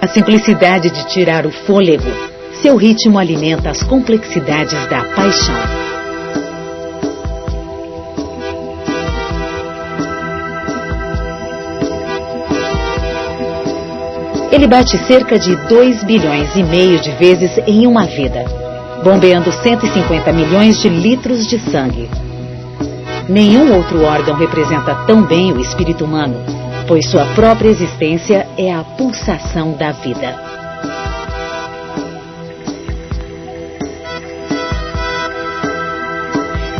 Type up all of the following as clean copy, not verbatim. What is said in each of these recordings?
A simplicidade de tirar o fôlego, seu ritmo alimenta as complexidades da paixão. Ele bate cerca de 2,5 bilhões de vezes em uma vida, bombeando 150 milhões de litros de sangue. Nenhum outro órgão representa tão bem o espírito humano, pois sua própria existência é a pulsação da vida.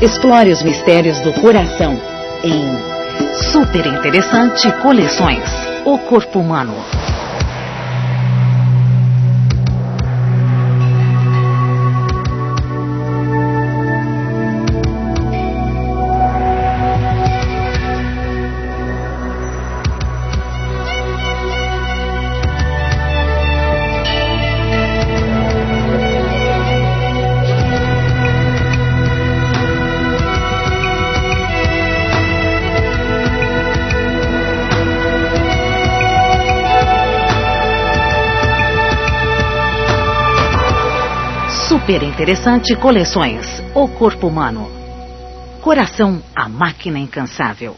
Explore os mistérios do coração em Super Interessante Coleções, o Corpo Humano. Super Interessante Coleções, o Corpo Humano. Coração, a máquina incansável.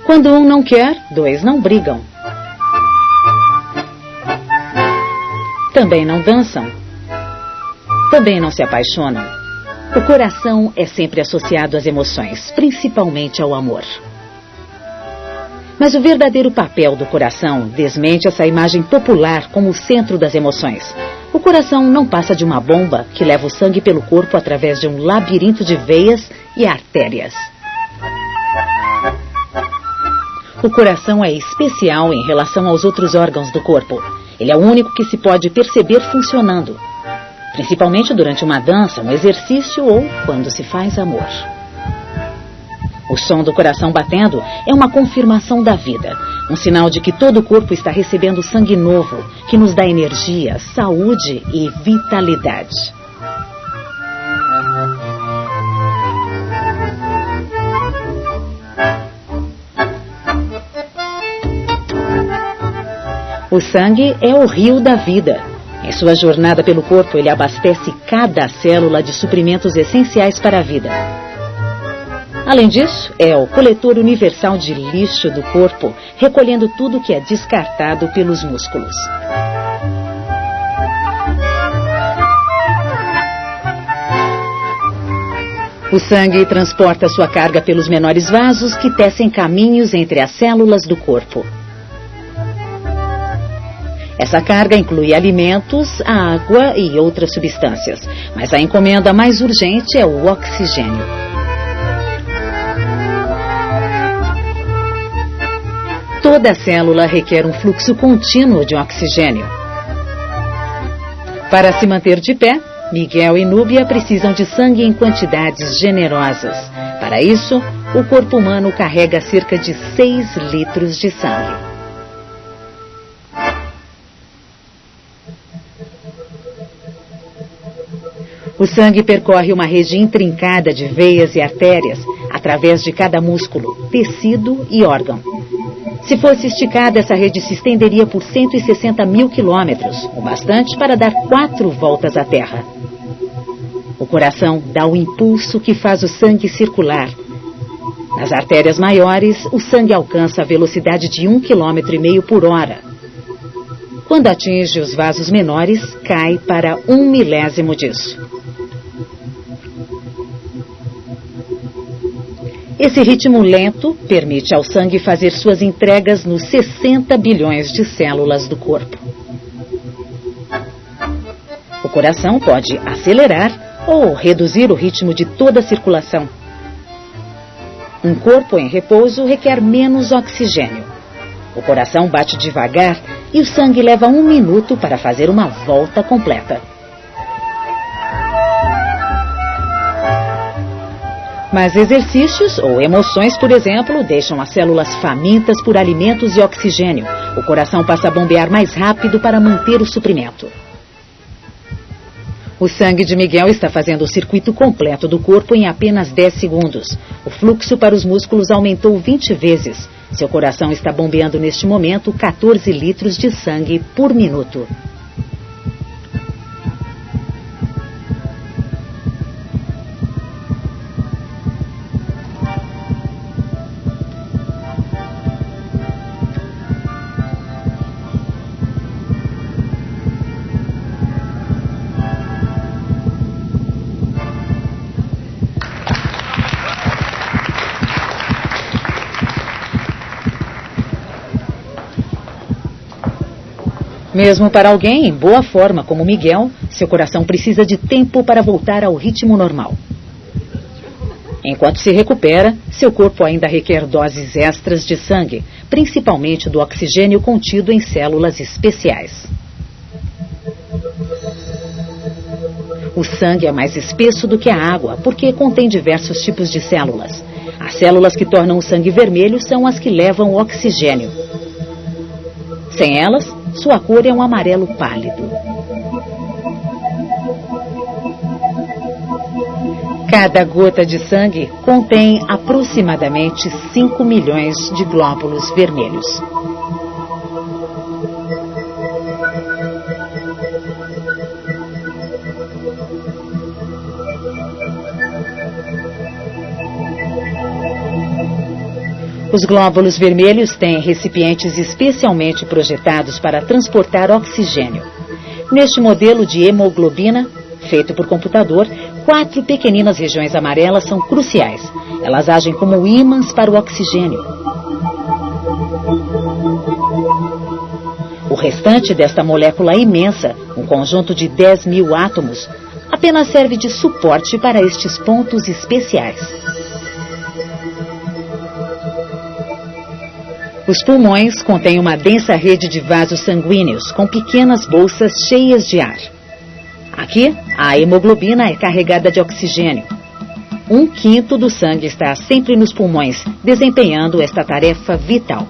Quando um não quer, dois não brigam. Também não dançam. Também não se apaixonam. O coração é sempre associado às emoções, principalmente ao amor. Mas o verdadeiro papel do coração desmente essa imagem popular como o centro das emoções. O coração não passa de uma bomba que leva o sangue pelo corpo através de um labirinto de veias e artérias. O coração é especial em relação aos outros órgãos do corpo. Ele é o único que se pode perceber funcionando, principalmente durante uma dança, um exercício ou quando se faz amor. O som do coração batendo é uma confirmação da vida, um sinal de que todo o corpo está recebendo sangue novo, que nos dá energia, saúde e vitalidade. O sangue é o rio da vida. Em sua jornada pelo corpo, ele abastece cada célula de suprimentos essenciais para a vida. Além disso, é o coletor universal de lixo do corpo, recolhendo tudo que é descartado pelos músculos. O sangue transporta sua carga pelos menores vasos que tecem caminhos entre as células do corpo. Essa carga inclui alimentos, água e outras substâncias, mas a encomenda mais urgente é o oxigênio. Toda célula requer um fluxo contínuo de oxigênio. Para se manter de pé, Miguel e Núbia precisam de sangue em quantidades generosas. Para isso, o corpo humano carrega cerca de 6 litros de sangue. O sangue percorre uma rede intrincada de veias e artérias, através de cada músculo, tecido e órgão. Se fosse esticada, essa rede se estenderia por 160 mil quilômetros, o bastante para dar 4 voltas à Terra. O coração dá o impulso que faz o sangue circular. Nas artérias maiores, o sangue alcança a velocidade de 1,5 km por hora. Quando atinge os vasos menores, cai para 1 milésimo disso. Esse ritmo lento permite ao sangue fazer suas entregas nos 60 bilhões de células do corpo. O coração pode acelerar ou reduzir o ritmo de toda a circulação. Um corpo em repouso requer menos oxigênio. O coração bate devagar e o sangue leva 1 minuto para fazer uma volta completa. Mas exercícios ou emoções, por exemplo, deixam as células famintas por alimentos e oxigênio. O coração passa a bombear mais rápido para manter o suprimento. O sangue de Miguel está fazendo o circuito completo do corpo em apenas 10 segundos. O fluxo para os músculos aumentou 20 vezes. Seu coração está bombeando neste momento 14 litros de sangue por minuto. Mesmo para alguém em boa forma como Miguel, seu coração precisa de tempo para voltar ao ritmo normal. Enquanto se recupera, seu corpo ainda requer doses extras de sangue, principalmente do oxigênio contido em células especiais. O sangue é mais espesso do que a água, porque contém diversos tipos de células. As células que tornam o sangue vermelho são as que levam o oxigênio. Sem elas, sua cor é um amarelo pálido. Cada gota de sangue contém aproximadamente 5 milhões de glóbulos vermelhos. Os glóbulos vermelhos têm recipientes especialmente projetados para transportar oxigênio. Neste modelo de hemoglobina, feito por computador, 4 pequeninas regiões amarelas são cruciais. Elas agem como ímãs para o oxigênio. O restante desta molécula imensa, um conjunto de 10 mil átomos, apenas serve de suporte para estes pontos especiais. Os pulmões contêm uma densa rede de vasos sanguíneos com pequenas bolsas cheias de ar. Aqui, a hemoglobina é carregada de oxigênio. 1/5 do sangue está sempre nos pulmões, desempenhando esta tarefa vital.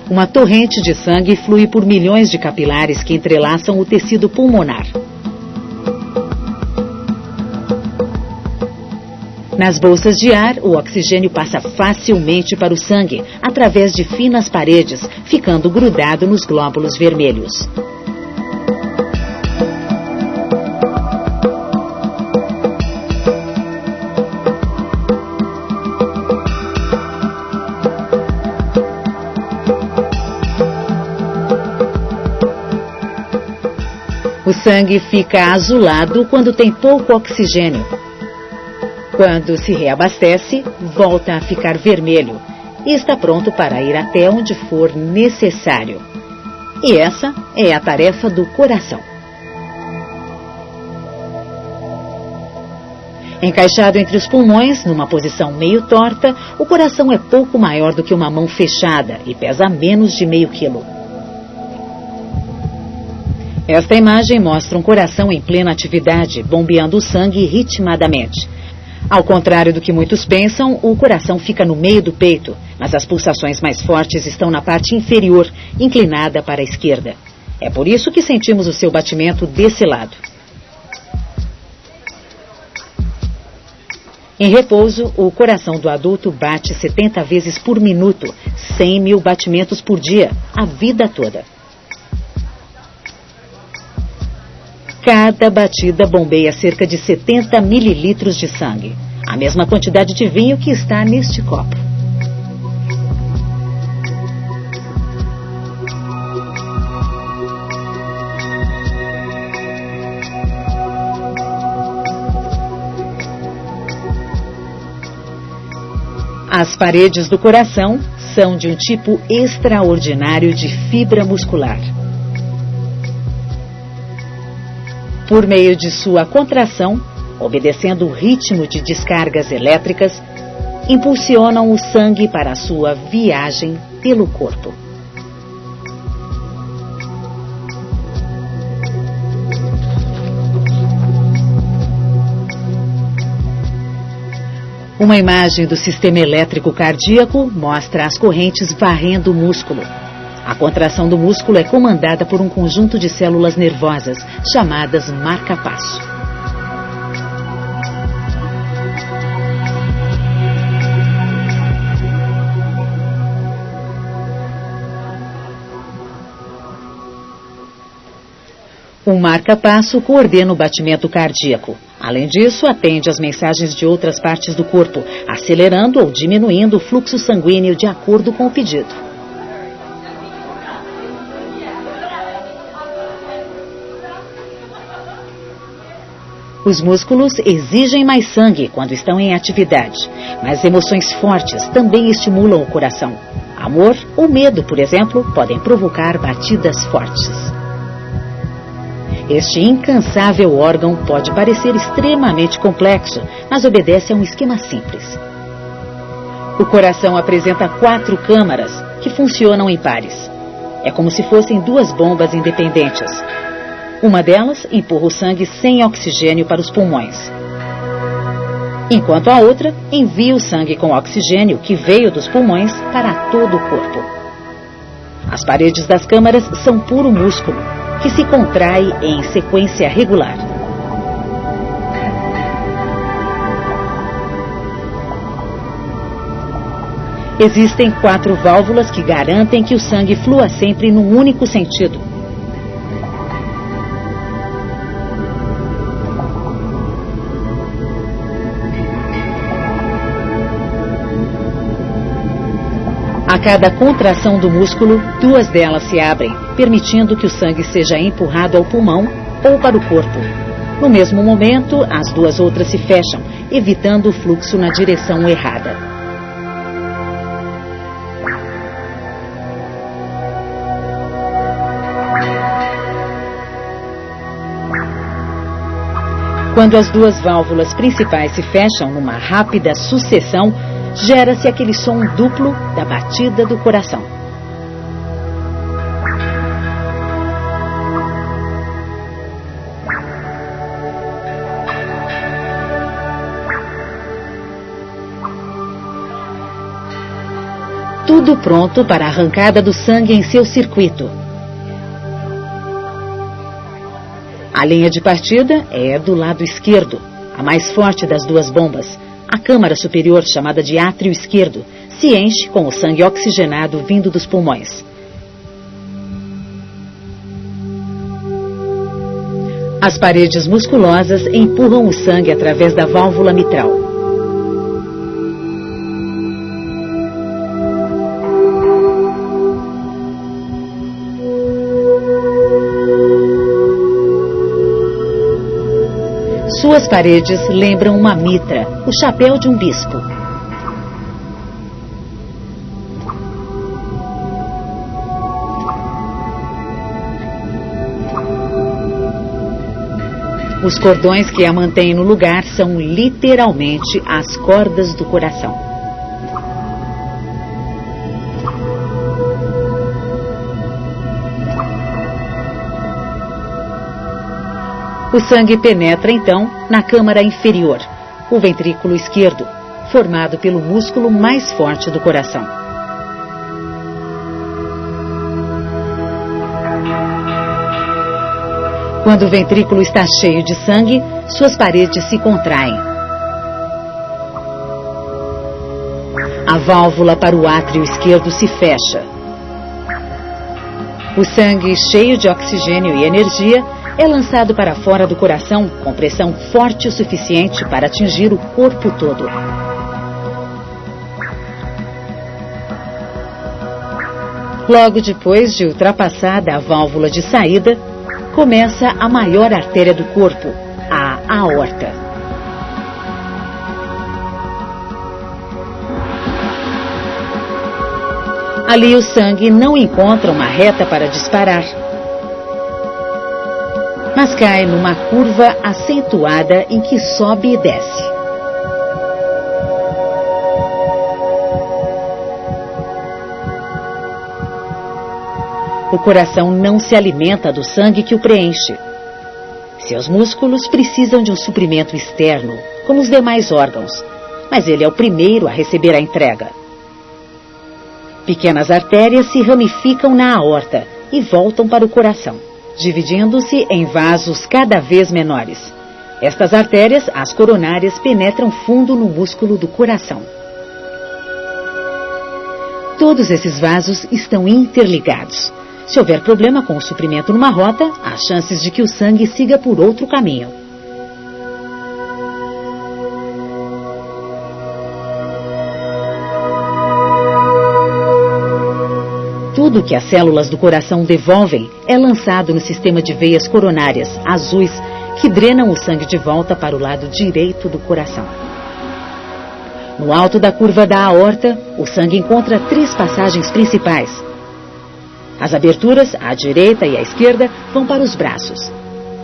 Uma torrente de sangue flui por milhões de capilares que entrelaçam o tecido pulmonar. Nas bolsas de ar, o oxigênio passa facilmente para o sangue, através de finas paredes, ficando grudado nos glóbulos vermelhos. O sangue fica azulado quando tem pouco oxigênio. Quando se reabastece, volta a ficar vermelho e está pronto para ir até onde for necessário. E essa é a tarefa do coração. Encaixado entre os pulmões, numa posição meio torta, o coração é pouco maior do que uma mão fechada e pesa menos de meio quilo. Esta imagem mostra um coração em plena atividade, bombeando o sangue ritmadamente. Ao contrário do que muitos pensam, o coração fica no meio do peito, mas as pulsações mais fortes estão na parte inferior, inclinada para a esquerda. É por isso que sentimos o seu batimento desse lado. Em repouso, o coração do adulto bate 70 vezes por minuto, 100 mil batimentos por dia, a vida toda. Cada batida bombeia cerca de 70 mililitros de sangue, a mesma quantidade de vinho que está neste copo. As paredes do coração são de um tipo extraordinário de fibra muscular. Por meio de sua contração, obedecendo o ritmo de descargas elétricas, impulsionam o sangue para a sua viagem pelo corpo. Uma imagem do sistema elétrico cardíaco mostra as correntes varrendo o músculo. A contração do músculo é comandada por um conjunto de células nervosas, chamadas marca-passo. O marca-passo coordena o batimento cardíaco. Além disso, atende às mensagens de outras partes do corpo, acelerando ou diminuindo o fluxo sanguíneo de acordo com o pedido. Os músculos exigem mais sangue quando estão em atividade, mas emoções fortes também estimulam o coração. Amor ou medo, por exemplo, podem provocar batidas fortes. Este incansável órgão pode parecer extremamente complexo, mas obedece a um esquema simples. O coração apresenta 4 câmaras que funcionam em pares. É como se fossem 2 bombas independentes. Uma delas empurra o sangue sem oxigênio para os pulmões, enquanto a outra envia o sangue com oxigênio que veio dos pulmões para todo o corpo. As paredes das câmaras são puro músculo, que se contrai em sequência regular. Existem 4 válvulas que garantem que o sangue flua sempre num único sentido. A cada contração do músculo, 2 delas se abrem, permitindo que o sangue seja empurrado ao pulmão ou para o corpo. No mesmo momento, as 2 outras se fecham, evitando o fluxo na direção errada. Quando as 2 válvulas principais se fecham numa rápida sucessão, gera-se aquele som duplo da batida do coração. Tudo pronto para a arrancada do sangue em seu circuito. A linha de partida é do lado esquerdo, a mais forte das 2 bombas. A câmara superior, chamada de átrio esquerdo, se enche com o sangue oxigenado vindo dos pulmões. As paredes musculosas empurram o sangue através da válvula mitral. Suas paredes lembram uma mitra, o chapéu de um bispo. Os cordões que a mantêm no lugar são literalmente as cordas do coração. O sangue penetra, então, na câmara inferior, o ventrículo esquerdo, formado pelo músculo mais forte do coração. Quando o ventrículo está cheio de sangue, suas paredes se contraem. A válvula para o átrio esquerdo se fecha. O sangue, cheio de oxigênio e energia, é lançado para fora do coração com pressão forte o suficiente para atingir o corpo todo. Logo depois de ultrapassada a válvula de saída, começa a maior artéria do corpo, a aorta. Ali o sangue não encontra uma reta para disparar, mas cai numa curva acentuada em que sobe e desce. O coração não se alimenta do sangue que o preenche. Seus músculos precisam de um suprimento externo, como os demais órgãos, mas ele é o primeiro a receber a entrega. pequenas artérias se ramificam na aorta e voltam para o coração, dividindo-se em vasos cada vez menores. Estas artérias, as coronárias, penetram fundo no músculo do coração. Todos esses vasos estão interligados. Se houver problema com o suprimento numa rota, há chances de que o sangue siga por outro caminho. Tudo que as células do coração devolvem é lançado no sistema de veias coronárias azuis que drenam o sangue de volta para o lado direito do coração. No alto da curva da aorta, o sangue encontra 3 passagens principais. As aberturas, à direita e à esquerda, vão para os braços.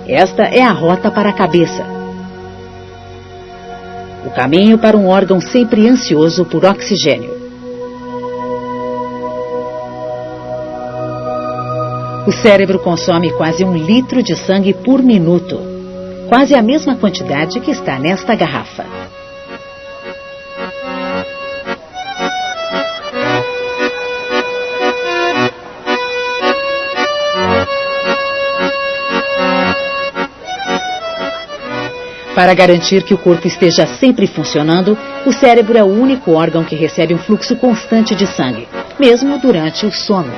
Esta é a rota para a cabeça. O caminho para um órgão sempre ansioso por oxigênio. O cérebro consome quase 1 litro de sangue por minuto. Quase a mesma quantidade que está nesta garrafa. Para garantir que o corpo esteja sempre funcionando, o cérebro é o único órgão que recebe um fluxo constante de sangue, mesmo durante o sono.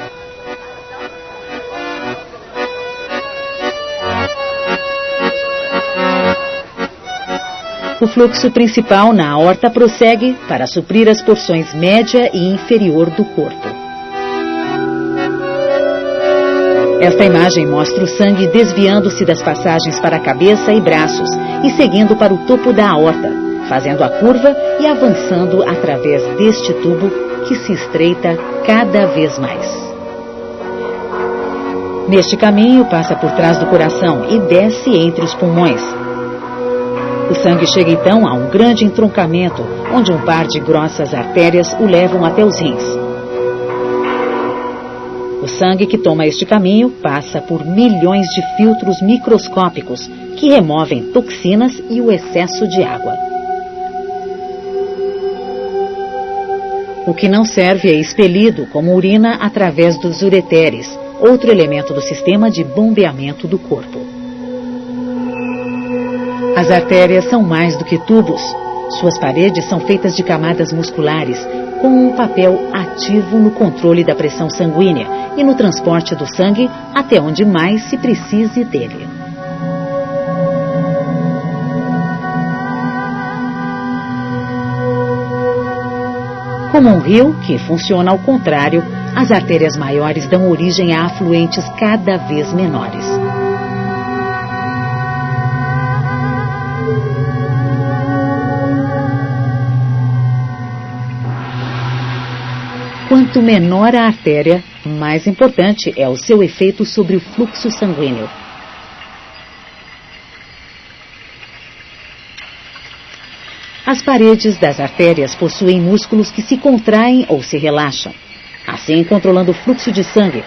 O fluxo principal na aorta prossegue para suprir as porções média e inferior do corpo. Esta imagem mostra o sangue desviando-se das passagens para a cabeça e braços e seguindo para o topo da aorta, fazendo a curva e avançando através deste tubo que se estreita cada vez mais. Neste caminho, passa por trás do coração e desce entre os pulmões. O sangue chega então a um grande entroncamento, onde um par de grossas artérias o levam até os rins. O sangue que toma este caminho passa por milhões de filtros microscópicos que removem toxinas e o excesso de água. O que não serve é expelido como urina através dos ureteres, outro elemento do sistema de bombeamento do corpo. As artérias são mais do que tubos. Suas paredes são feitas de camadas musculares, com um papel ativo no controle da pressão sanguínea e no transporte do sangue até onde mais se precise dele. Como um rio que funciona ao contrário, as artérias maiores dão origem a afluentes cada vez menores. Quanto menor a artéria, mais importante é o seu efeito sobre o fluxo sanguíneo. As paredes das artérias possuem músculos que se contraem ou se relaxam, assim controlando o fluxo de sangue.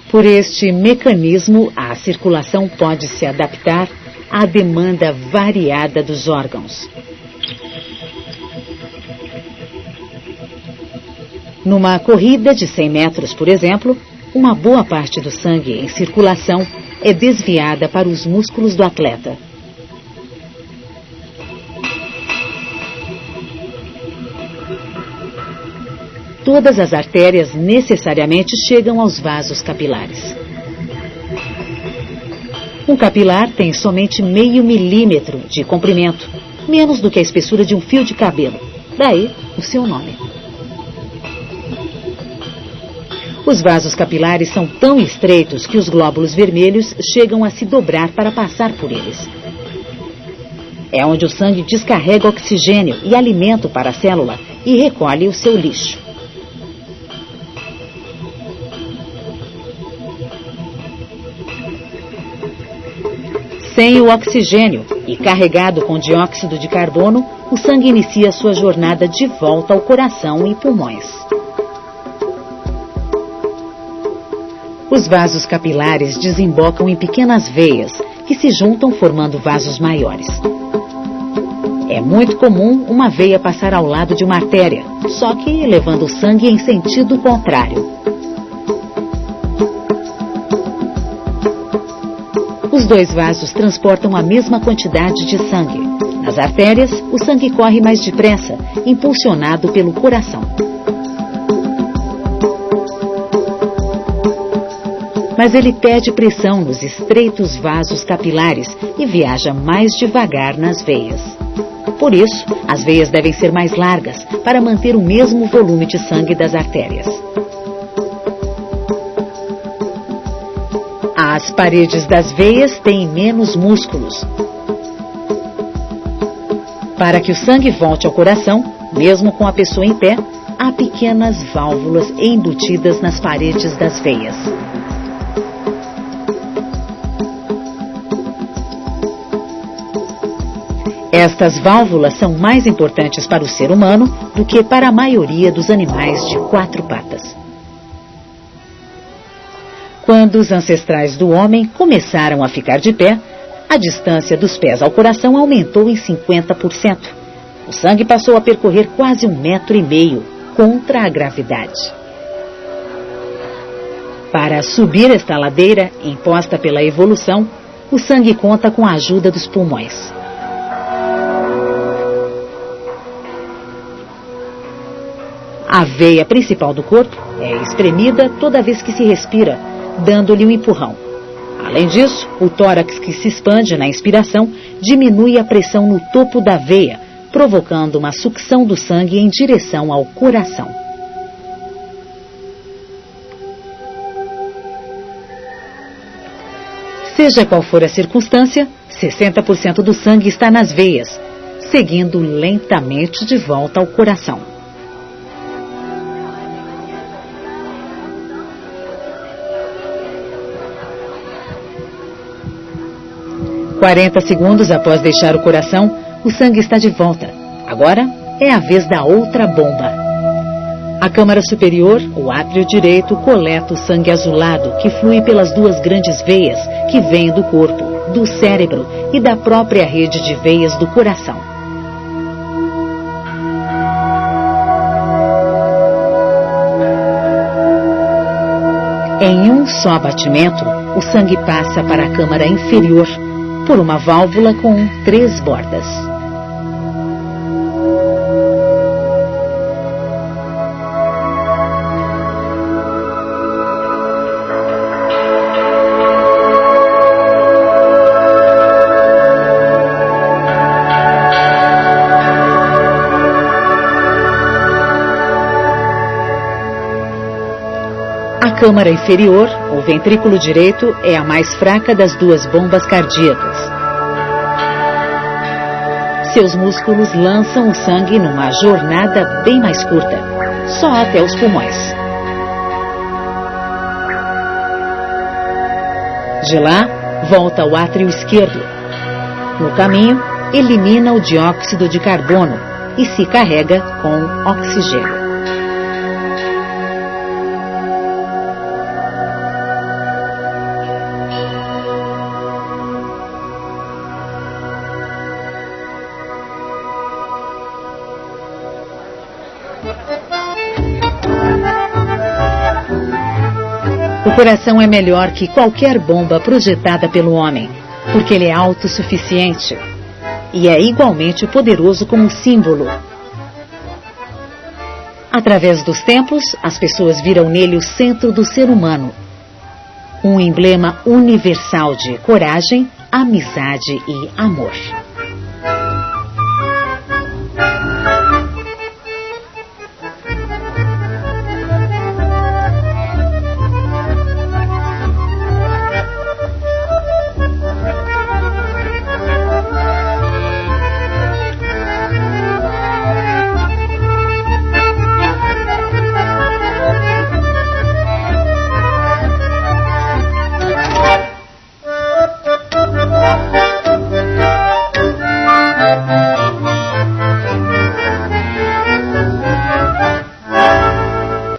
Por este mecanismo, a circulação pode se adaptar à demanda variada dos órgãos. Numa corrida de 100 metros, por exemplo, uma boa parte do sangue em circulação é desviada para os músculos do atleta. Todas as artérias necessariamente chegam aos vasos capilares. Um capilar tem somente meio milímetro de comprimento, menos do que a espessura de um fio de cabelo. Daí o seu nome. Os vasos capilares são tão estreitos que os glóbulos vermelhos chegam a se dobrar para passar por eles. É onde o sangue descarrega oxigênio e alimento para a célula e recolhe o seu lixo. Sem o oxigênio e carregado com dióxido de carbono, o sangue inicia sua jornada de volta ao coração e pulmões. Os vasos capilares desembocam em pequenas veias, que se juntam formando vasos maiores. É muito comum uma veia passar ao lado de uma artéria, só que levando o sangue em sentido contrário. Os dois vasos transportam a mesma quantidade de sangue. Nas artérias, o sangue corre mais depressa, impulsionado pelo coração. Mas ele perde pressão nos estreitos vasos capilares e viaja mais devagar nas veias. Por isso, as veias devem ser mais largas para manter o mesmo volume de sangue das artérias. As paredes das veias têm menos músculos. Para que o sangue volte ao coração, mesmo com a pessoa em pé, há pequenas válvulas embutidas nas paredes das veias. Estas válvulas são mais importantes para o ser humano do que para a maioria dos animais de 4 patas. Quando os ancestrais do homem começaram a ficar de pé, a distância dos pés ao coração aumentou em 50%. O sangue passou a percorrer quase 1,5 metro contra a gravidade. Para subir esta ladeira, imposta pela evolução, o sangue conta com a ajuda dos pulmões. A veia principal do corpo é espremida toda vez que se respira, dando-lhe um empurrão. Além disso, o tórax que se expande na inspiração diminui a pressão no topo da veia, provocando uma sucção do sangue em direção ao coração. Seja qual for a circunstância, 60% do sangue está nas veias, seguindo lentamente de volta ao coração. 40 segundos após deixar o coração, o sangue está de volta. Agora é a vez da outra bomba. A câmara superior, o átrio direito, coleta o sangue azulado que flui pelas 2 grandes veias que vêm do corpo, do cérebro e da própria rede de veias do coração. Em um só batimento, o sangue passa para a câmara inferior por uma válvula com 3 bordas. A câmara inferior, o ventrículo direito, é a mais fraca das 2 bombas cardíacas. Seus músculos lançam o sangue numa jornada bem mais curta, só até os pulmões. De lá, volta ao átrio esquerdo. No caminho, elimina o dióxido de carbono e se carrega com oxigênio. O coração é melhor que qualquer bomba projetada pelo homem, porque ele é autossuficiente e é igualmente poderoso como símbolo. Através dos tempos, as pessoas viram nele o centro do ser humano, um emblema universal de coragem, amizade e amor.